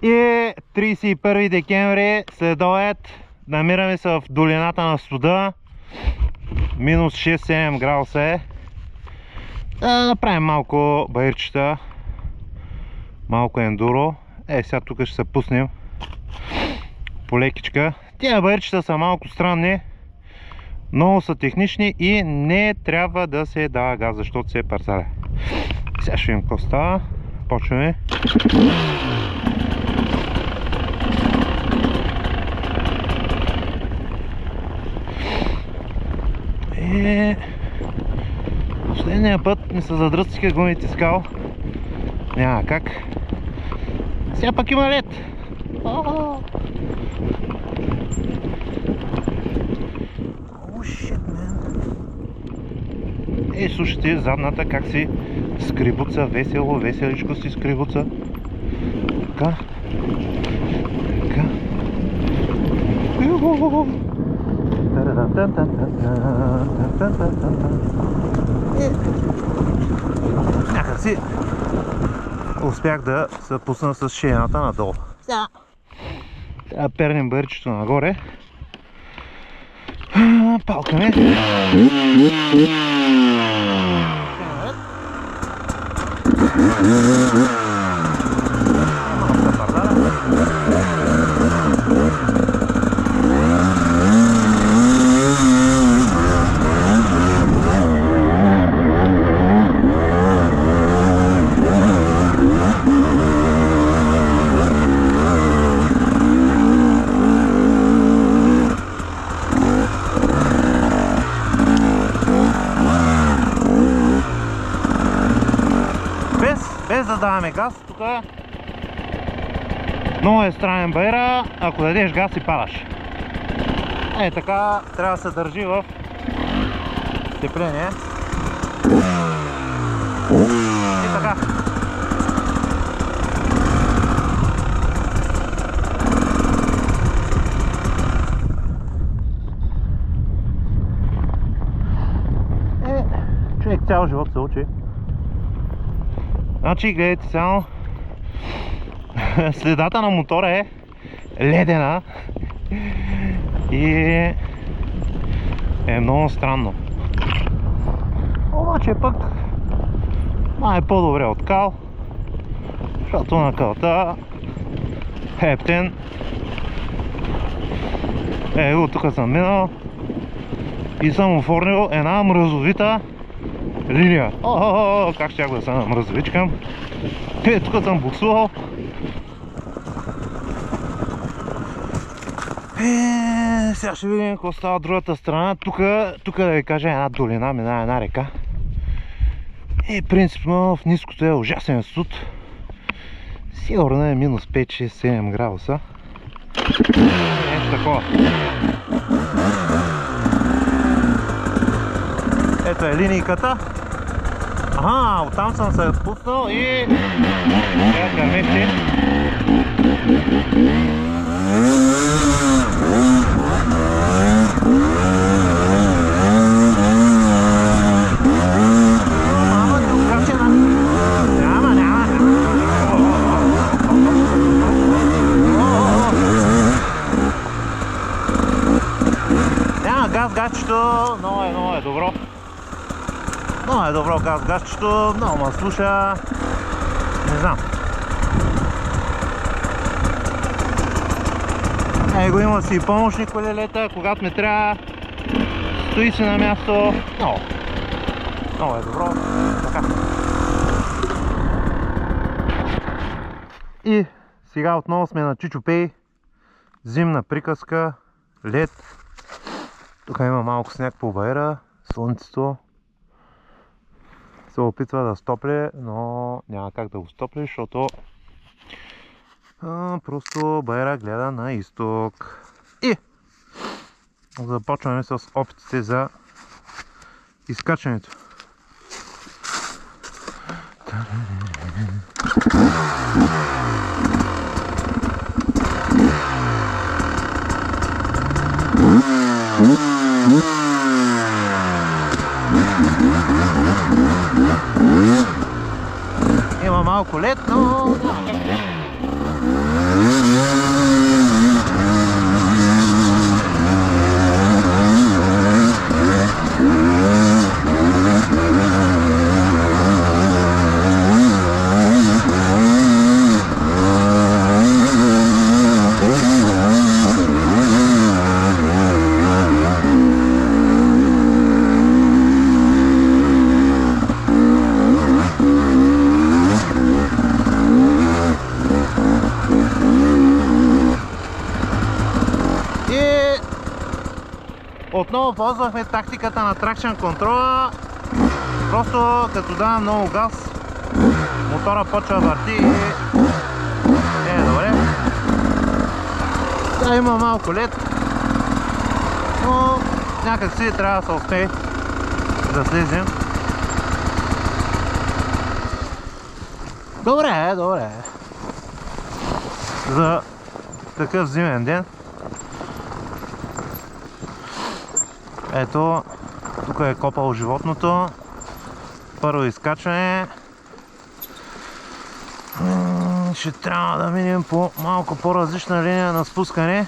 И 31 декември след обед намираме се в долината на студа. Минус 6-7 градуса е. Да направим малко баирчета, малко ендуро. Сега тук ще се пуснем полекичка. Тия баирчета са малко странни, много са технични и не трябва да се дава газ, защото се парзаля. Сега ще видим какво става. Почваме. Последния път ми се задръстиха гумите скал. Няма как. Сега пък има лед. Слушайте задната как си скрибуца, весело, веселичко си скрибуца. Така. Така. Някак си успях да се пусна с шейната надолу. Сега трябва да пернем бърчето нагоре. Палкаме. Без да даваме газ, тук много е странен баира, ако дадеш газ и падаш. Така трябва да се държи в сцепление. И така. Човек цял живот се учи. Значи, гледайте само, следата на мотора е ледена и е много странно. Обаче пък е по-добре от кал, защото на калта хептен. Го тук съм минал и съм оформил една мръзовита линия. Как ще да се намръзвичкам. Тук съм буксувал. Сега ще видим какво става от другата страна. Тук да ви кажа една долина, минава една река. Принципно в ниското е ужасен студ. Сигурно е минус 5-6-7 градуса. Нещо такова. Ето е линийката. Оттам съм се отпуснал и сега кърмещи. Няма газ-гачето, много е добро. Много е добро газ-гачето, много ме слуша. Не знам. Го има си и помощни колелета, когато ме трябва. Стои си на място. Много е добро. Така. И сега отново сме на Чичо Пей. Зимна приказка, лед. Тук има малко сняг по баира, слънцето се опитва да стопли, но няма как да го стопли, защото просто баира гледа на изток. И започваме с опитите за изкачването. Има малко лед, но Но ползвахме тактиката на Traction контрола. Просто като давам много газ, мотора почва да върти и добре. Да, има малко лед, но някак си трябва да се успее да слезем. Добре, добре. За такъв зимен ден. Ето, тук е копало животното. Първо изкачване. Ще трябва да минем по малко по-различна линия на спускане,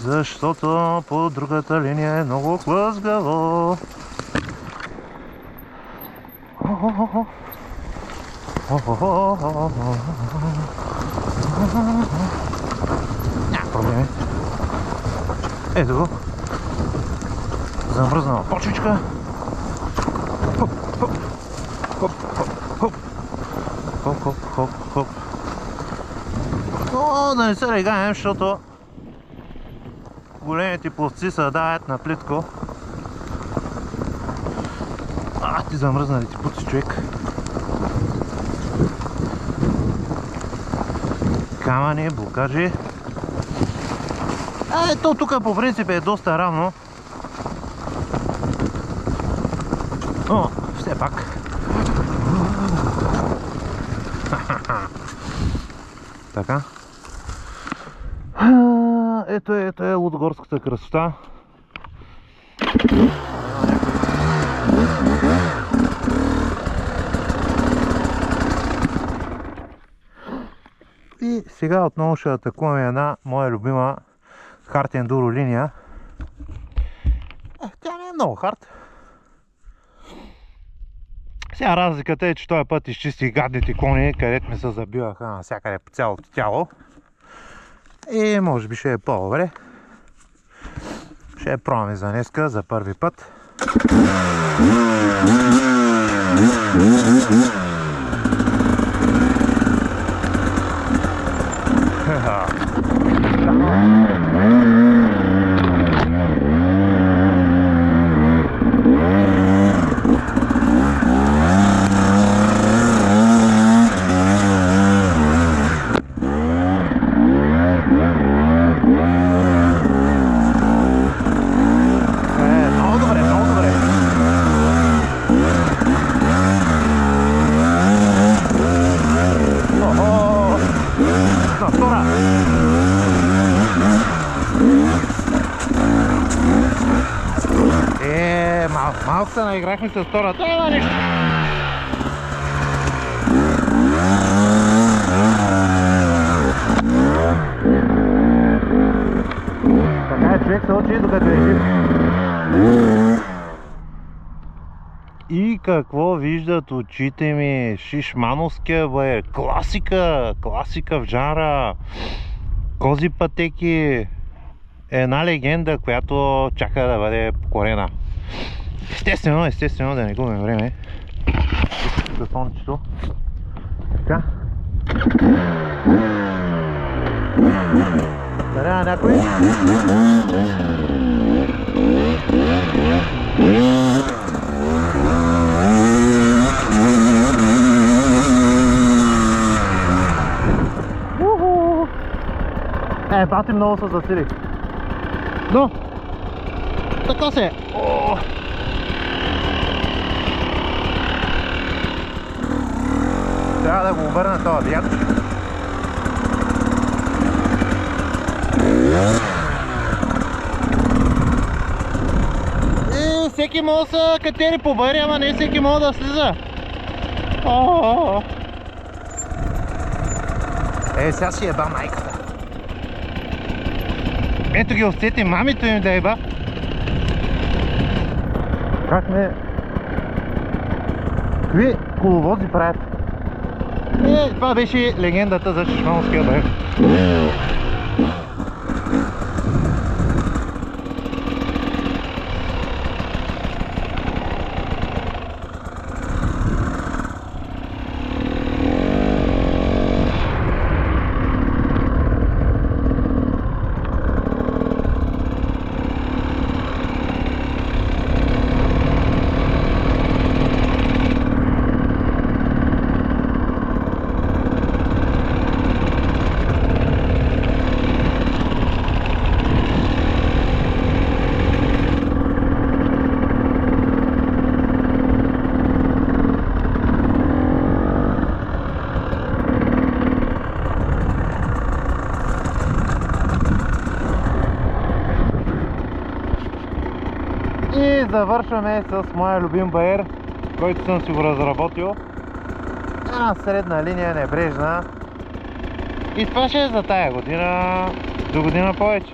защото по другата линия е много хлъзгаво. Няма проблеми. Ето го. Замръзнала почвичка. Хоп, хоп, хоп, хоп, хоп. Хоп, хоп, хоп, хоп. Но да не се регаем, защото големите пловци се давят на плитко. Ти замръзнали ти пути, човек. Камъни, блокажи. Ето тук по принцип е доста равно. Но все пак. Така. Ето е Лудогорската красота. И сега отново ще атакуваме една моя любима хард ендуро линия. Тя не е много хард. Сега разликата е, че този път изчистих гадните кони, където ми се забиваха навсякъде по цялото тяло. И може би ще е по-добре. Ще я пробваме за днеска, за първи път. Малко се наиграхме с втората, ама нищо. Така е, човек се учи докато е жив. И какво виждат очите ми? Шишмановския, бе, класика в жанра. Кози пътеки. Една легенда, която чака да бъде покорена. Естествено, да не губим време. Телефончето. Така. Даря някой. Бати много се засили. Но, така се. Трябва да го обърна този вятър. Всеки може да се катери по бари, ама не всеки може да слиза. Сега си еба майката. Ето ги овцете, мамито им да еба. Как ме... Какви коловози правят? Това беше легендата за Шишмановския бряг. завършваме с моя любим баер, който съм си го разработил. Една средна линия, небрежна. И това ще е за тая година, до година повече.